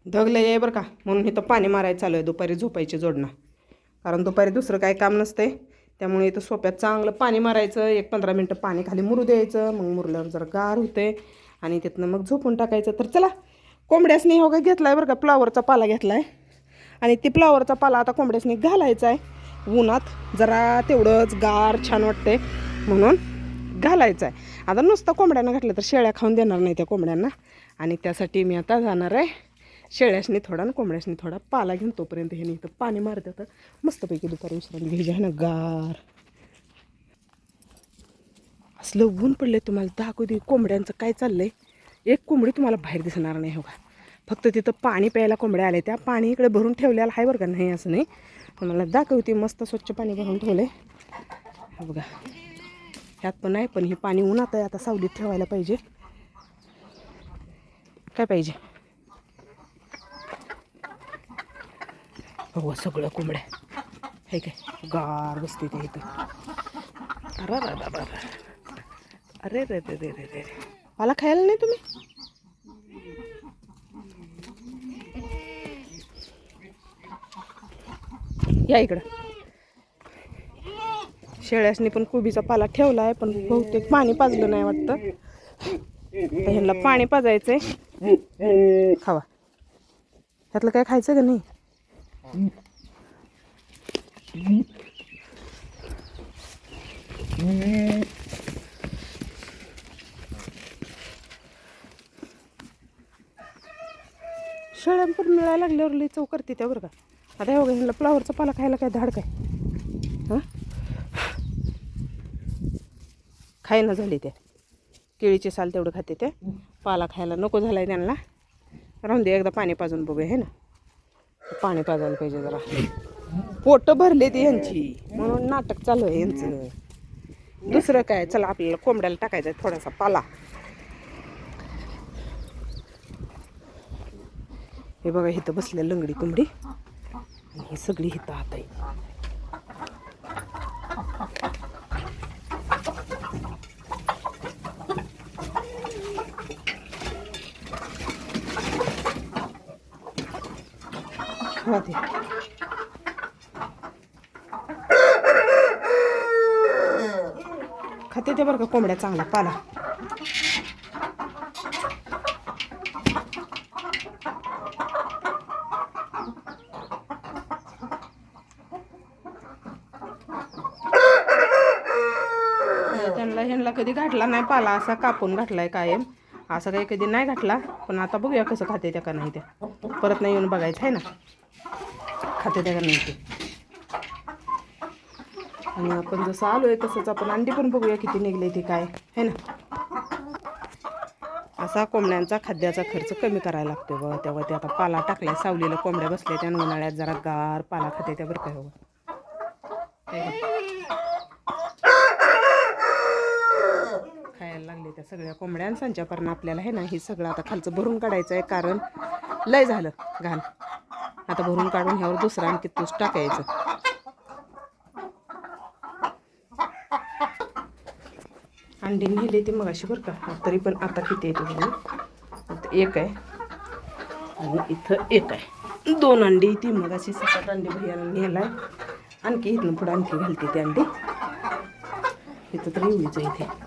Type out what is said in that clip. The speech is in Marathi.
धगलं आहे बरं का, म्हणून इथं पाणी मारायचं चालू आहे दुपारी झोपायची जोडणं. कारण दुपारी दुसरं काही काम नसतंय, त्यामुळे इथं सोप्यात चांगलं पाणी मारायचं. 1-15 मिनटं पाणी खाली मुरू द्यायचं. मग मुरल्यावर जरा गार होते आणि तिथनं मग झोपून टाकायचं. तर चला, कोंबड्यासनी हो का घेतला आहे बरं का, फ्लावरचा पाला घेतला आहे. आणि ती फ्लावरचा पाला आता कोंबड्यासनी घालायचा आहे उन्हात. जरा तेवढंच गार छान वाटते म्हणून घालायचं आहे. आता नुसतं कोंबड्यांना घातलं तर शेळ्या खाऊन देणार नाही त्या कोंबड्यांना. आणि त्यासाठी मी आता जाणार आहे शेळ्यासनी थोडा आणि कोंबड्यासनी थोडा पाला घेऊन. तोपर्यंत हे इथं पाणी मारत तर मस्तपैकी दुपारी विश्रांती घ्यायची आहे ना गार. असलं ऊन पडले. तुम्हाला दाखवू दे कोंबड्यांचं काय चाललंय. एक कोंबडी तुम्हाला बाहेर दिसणार नाही हो का. फक्त तिथं पाणी प्यायला कोंबड्या आले. त्या पाणी इकडे भरून ठेवलेलं आहे बरं का, नाही असं नाही. तुम्हाला दाखवते मस्त स्वच्छ पाणी भरून ठेवलं आहे बघा. ह्यात पण आहे, पण हे पाणी उन्हात आहे. आता सावलीत ठेवायला पाहिजे. काय पाहिजे हो सगळं कोंबड्या हे काय गार बसते ते इथं. अरे रे रे रे रे रे, मला खायला नाही तुम्ही. या इकडं. शेळ्यासनी पण कोबीचा पाला ठेवला आहे, पण बहुतेक पाणी पाजलं नाही वाटतं. तर ह्यांना पाणी पाजायचंय. खावा. ह्यातलं काय खायचं का नाही. शेळ्या पण मिळायला लागल्यावर लई चव करते त्या बरं का. आता हे बघा, ह्यांना फ्लावरचा पाला खायला काय धाड काय. हां, खायना झाली त्या. केळीचे साल तेवढं खाते ते, पाला खायला नको झाला आहे त्यांना. राहून दे, एकदा पाणी पाजून बघूया हे ना. पाणी पाजायला पाहिजे जरा. पोटं भरले ती यांची म्हणून नाटक चालू आहे यांचं. दुसरं काय. चला आपल्याला कोंबड्याला टाकायचं आहे थोडासा पाला. हे बघा इथं बसल्या लंगडी कोंबडी आणि ही सगळी इथं आत आहे. खाते ते बरं का कोंबड्या चांगला पाला. ह्यांना कधी घातला नाही पाला, असा कापून घातलाय कायम. असं काही कधी नाही घातला, पण आता बघूया कसं खाते त्या का नाही. त्या परत नाही येऊन बघायचं आहे ना, खाते त्या का नाही ते. आणि आपण जसं आलो आहे तसंच आपण अंडी पण बघूया किती निघले ते काय है ना. असा कोंबड्यांचा खाद्याचा खर्च कमी करायला लागतो बघा. तेव्हा ते आता पाला टाकलाय सावलीला, कोंबड्या बसल्या त्या उन्हाळ्यात जरा गार पाला खाते त्या बरं काय हो. खायला लागले त्या सगळ्या कोंबड्यांच्या कारण आपल्याला हे ना हे सगळं आता खालचं भरून काढायचं आहे. कारण लय झालं घाण. आता भरून काढून ह्यावर दुसरं आणखी तूच टाकायचं. अंडी नेली ती मग अशी बरं का. तरी पण आता किती येते इथं एक आहे आणि इथं एक आहे. 2 अंडी. ती मग अशी 7-8 अंडी भैयाला नेलाय. आणखी इथनं पुढं आणखी घालते ती अंडी. इथं तर एवढीच आहे इथे.